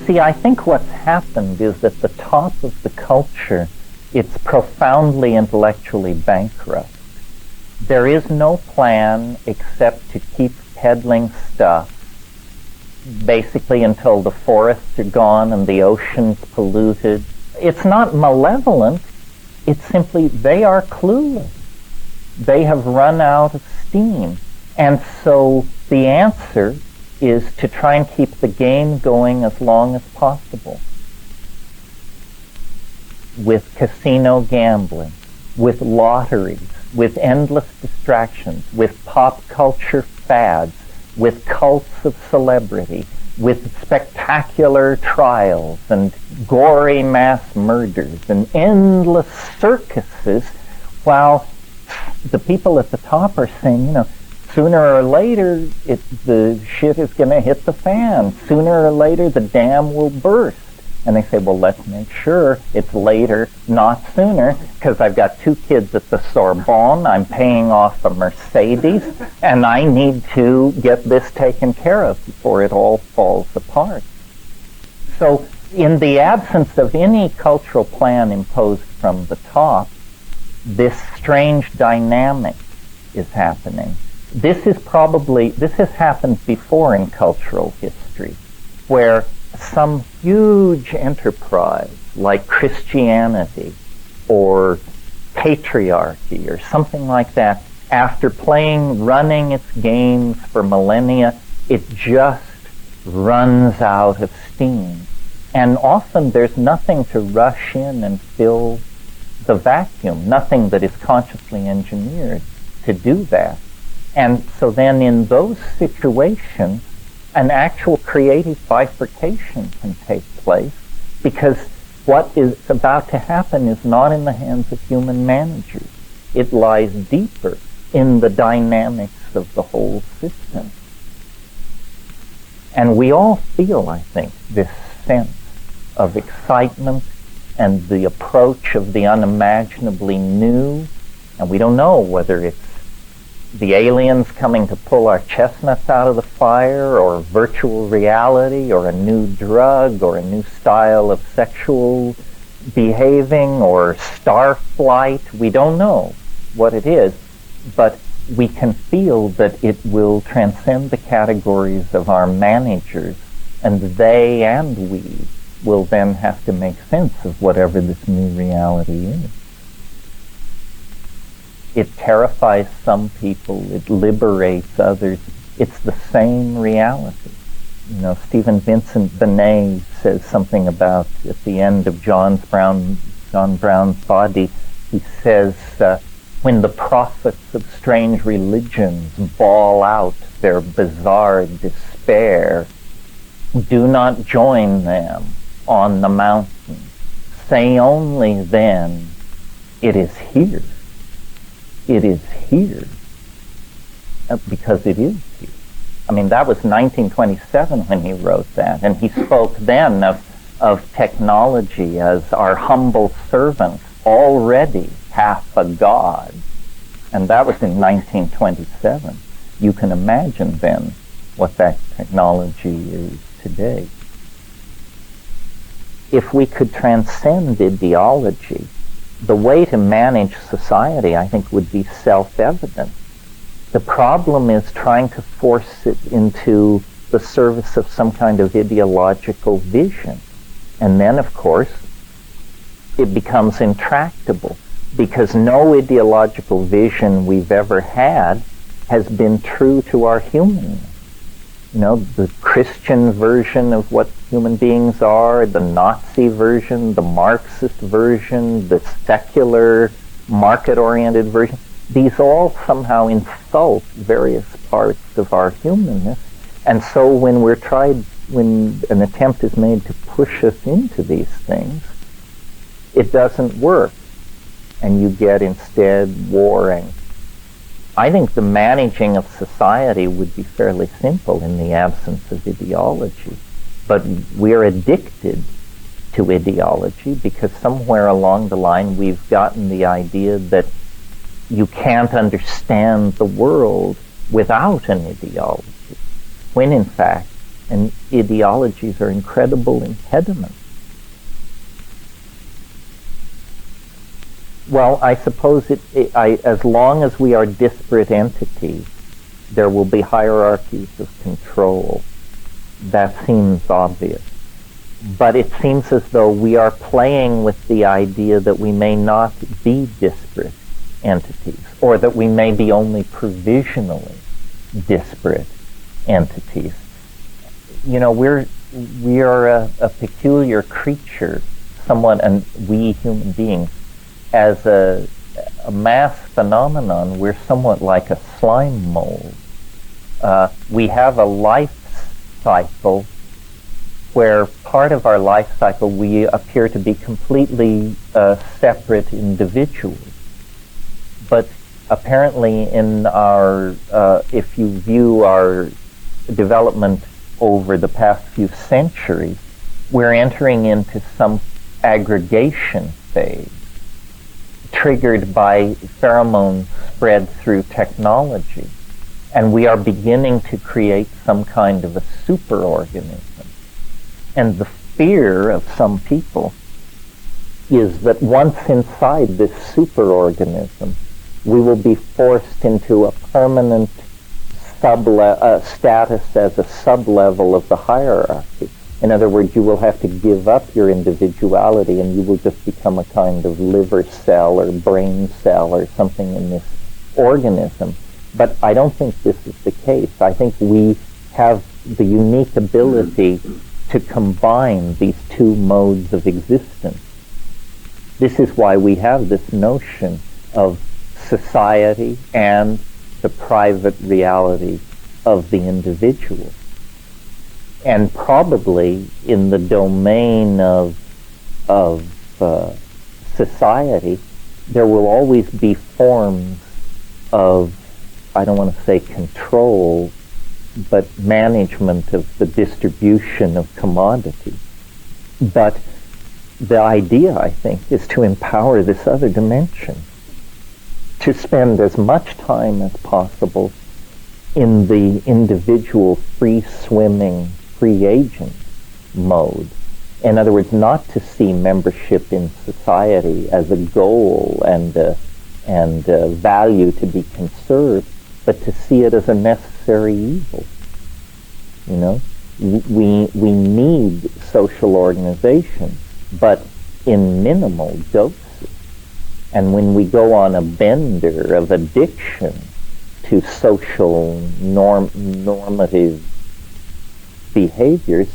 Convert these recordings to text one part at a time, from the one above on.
See, I think what's happened is at the top of the culture, it's profoundly intellectually bankrupt. There is no plan except to keep peddling stuff, basically until the forests are gone and the ocean's polluted. It's not malevolent, it's simply they are clueless. They have run out of steam. And so the answer is to try and keep the game going as long as possible. With casino gambling, with lotteries, with endless distractions, with pop culture fads, with cults of celebrity, with spectacular trials and gory mass murders and endless circuses, while the people at the top are saying, sooner or later the shit is going to hit the fan. Sooner or later the dam will burst. And they say, well, let's make sure it's later, not sooner, because I've got 2 kids at the Sorbonne, I'm paying off a Mercedes, and I need to get this taken care of before it all falls apart. So in the absence of any cultural plan imposed from the top, this strange dynamic is happening. This has happened before in cultural history, where some huge enterprise like Christianity or patriarchy or something like that, after running its games for millennia, it just runs out of steam. And often there's nothing to rush in and fill the vacuum, nothing that is consciously engineered to do that. And so then in those situations, an actual creative bifurcation can take place, because what is about to happen is not in the hands of human managers. It lies deeper in the dynamics of the whole system. And we all feel, I think, this sense of excitement and the approach of the unimaginably new, and we don't know whether it's the aliens coming to pull our chestnuts out of the fire, or virtual reality, or a new drug, or a new style of sexual behaving, or starflight. We don't know what it is, but we can feel that it will transcend the categories of our managers, and they and we will then have to make sense of whatever this new reality is. It terrifies some people, it liberates others. It's the same reality. Stephen Vincent Benet says something about, at the end of John Brown's Body, he says, when the prophets of strange religions bawl out their bizarre despair, do not join them on the mountain. Say only then, it is here. It is here. Because it is here. I mean, that was 1927 when he wrote that, and he spoke then of technology as our humble servant, already half a god. And that was in 1927. You can imagine then what that technology is today. If we could transcend ideology, the way to manage society, I think, would be self-evident. The problem is trying to force it into the service of some kind of ideological vision. And then, of course, it becomes intractable, because no ideological vision we've ever had has been true to our humanness. The Christian version of what human beings are, the Nazi version, the Marxist version, the secular, market-oriented version, these all somehow insult various parts of our humanness. And so when an attempt is made to push us into these things, it doesn't work. And you get instead warring. I think the managing of society would be fairly simple in the absence of ideology. But we're addicted to ideology because somewhere along the line we've gotten the idea that you can't understand the world without an ideology. When in fact, And ideologies are incredible impediments. Well, I suppose as long as we are disparate entities, there will be hierarchies of control. That seems obvious. But it seems as though we are playing with the idea that we may not be disparate entities, or that we may be only provisionally disparate entities. You know, we are a peculiar creature, somewhat, and we human beings, as a mass phenomenon, we're somewhat like a slime mold. We have a life cycle where part of our life cycle we appear to be completely separate individuals. But apparently in our, if you view our development over the past few centuries, we're entering into some aggregation phase, triggered by pheromones spread through technology. And we are beginning to create some kind of a superorganism. And the fear of some people is that once inside this superorganism, we will be forced into a permanent status as a sub-level of the hierarchy. In other words, you will have to give up your individuality and you will just become a kind of liver cell or brain cell or something in this organism. But I don't think this is the case. I think we have the unique ability to combine these two modes of existence. This is why we have this notion of society and the private reality of the individual. And probably in the domain of society, there will always be forms of, I don't want to say control, but management of the distribution of commodities. But the idea, I think, is to empower this other dimension, to spend as much time as possible in the individual free-swimming, free agent mode. In other words, not to see membership in society as a goal and a value to be conserved, but to see it as a necessary evil. You know, we need social organization, but in minimal doses. And when we go on a bender of addiction to social normative behaviors,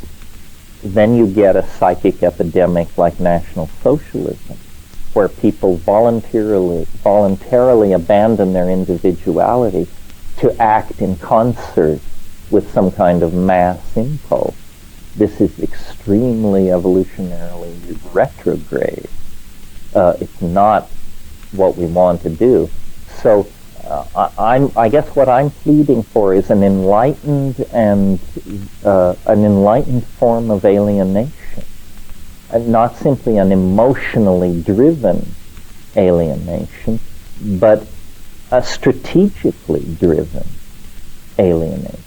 then you get a psychic epidemic like National Socialism, where people voluntarily abandon their individuality to act in concert with some kind of mass impulse. This is extremely evolutionarily retrograde. It's not what we want to do. So I guess what I'm pleading for is an enlightened form of alienation, and not simply an emotionally driven alienation, but a strategically driven alienation.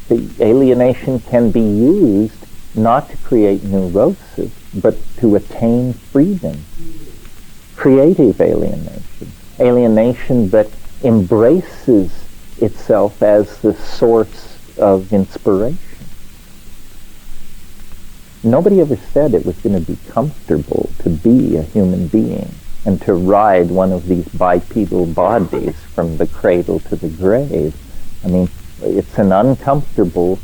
The alienation can be used not to create neurosis, but to attain freedom. Creative alienation. Alienation that embraces itself as the source of inspiration. Nobody ever said it was going to be comfortable to be a human being and to ride one of these bipedal bodies from the cradle to the grave. I mean, it's an uncomfortable,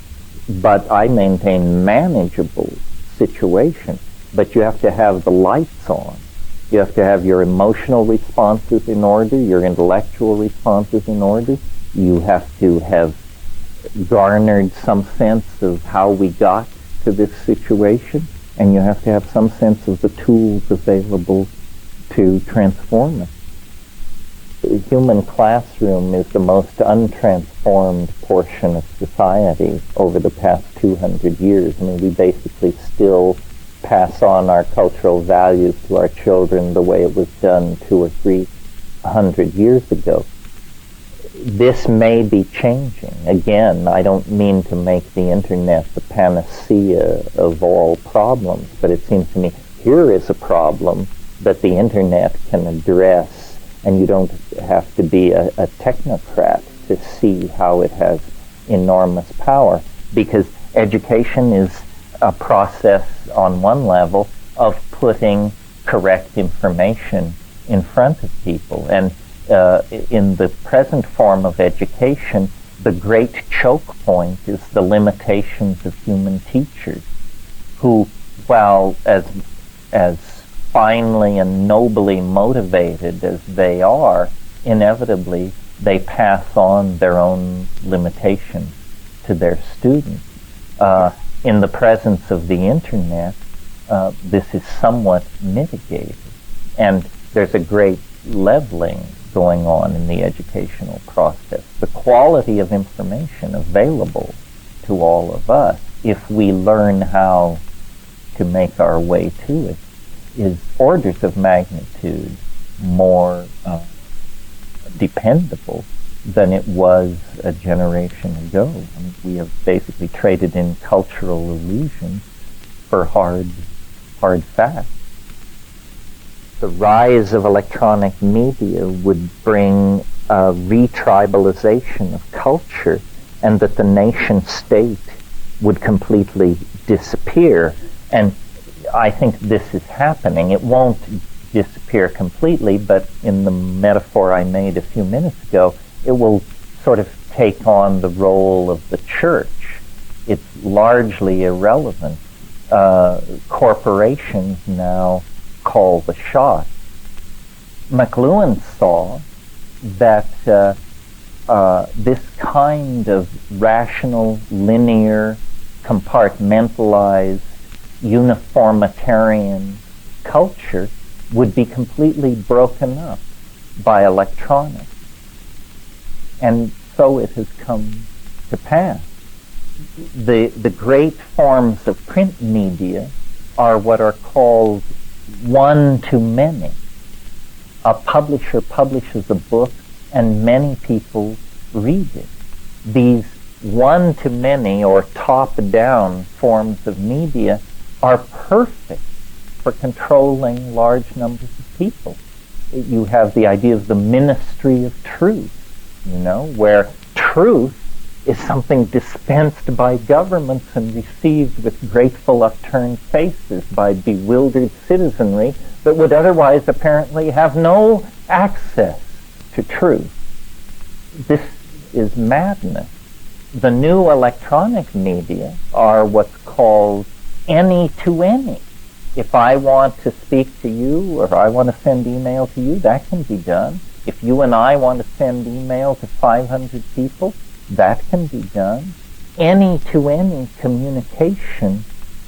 but I maintain manageable situation. But you have to have the lights on. You have to have your emotional responses in order, your intellectual responses in order. You have to have garnered some sense of how we got to this situation, and you have to have some sense of the tools available to transform it. The human classroom is the most untransformed portion of society over the past 200 years. I mean, we basically still pass on our cultural values to our children the way it was done 200 or 300 years ago. this may be changing. Again, I don't mean to make the internet the panacea of all problems, but it seems to me here is a problem that the internet can address, and you don't have to be a technocrat to see how it has enormous power, because education is a process on one level of putting correct information in front of people. And in the present form of education, the great choke point is the limitations of human teachers, who, while as finely and nobly motivated as they are, inevitably they pass on their own limitations to their students. In the presence of the internet, this is somewhat mitigated, and there's a great leveling going on in the educational process. The quality of information available to all of us, if we learn how to make our way to it, is orders of magnitude more dependable than it was a generation ago. I mean, we have basically traded in cultural illusions for hard facts. The rise of electronic media would bring a retribalization of culture, and that the nation state would completely disappear. And I think this is happening. It won't disappear completely, but in the metaphor I made a few minutes ago, it will sort of take on the role of the church. It's largely irrelevant. Corporations now call the shots. McLuhan saw that this kind of rational, linear, compartmentalized, uniformitarian culture would be completely broken up by electronics. And so it has come to pass. The great forms of print media are what are called one-to-many. A publisher publishes a book and many people read it. These one-to-many or top-down forms of media are perfect for controlling large numbers of people. You have the idea of the ministry of truth, where truth is something dispensed by governments and received with grateful upturned faces by bewildered citizenry that would otherwise apparently have no access to truth. This is madness. The new electronic media are what's called any-to-any. If I want to speak to you or I want to send email to you, that can be done. If you and I want to send email to 500 people, that can be done. Any-to-any communication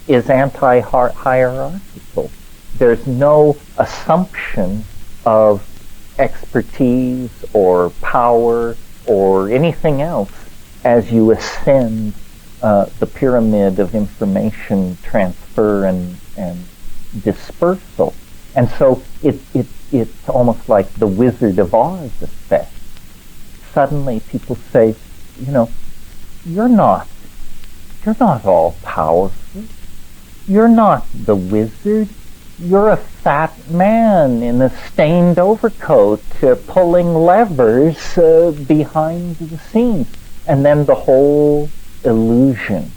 is anti-hierarchical. There's no assumption of expertise or power or anything else as you ascend the pyramid of information transfer and dispersal. And so it's almost like the Wizard of Oz effect. Suddenly people say, you're not all powerful. You're not the wizard. You're a fat man in a stained overcoat pulling levers behind the scenes. And then the whole illusion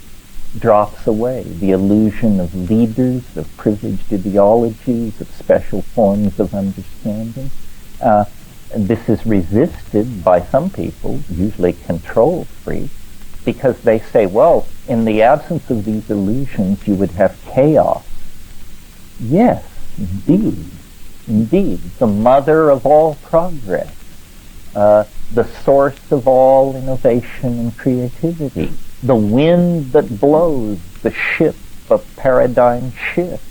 drops away. The illusion of leaders, of privileged ideologies, of special forms of understanding. This is resisted by some people, usually control freaks, because they say, well, in the absence of these illusions, you would have chaos. Yes, indeed. The mother of all progress, the source of all innovation and creativity, the wind that blows the ship of paradigm shift.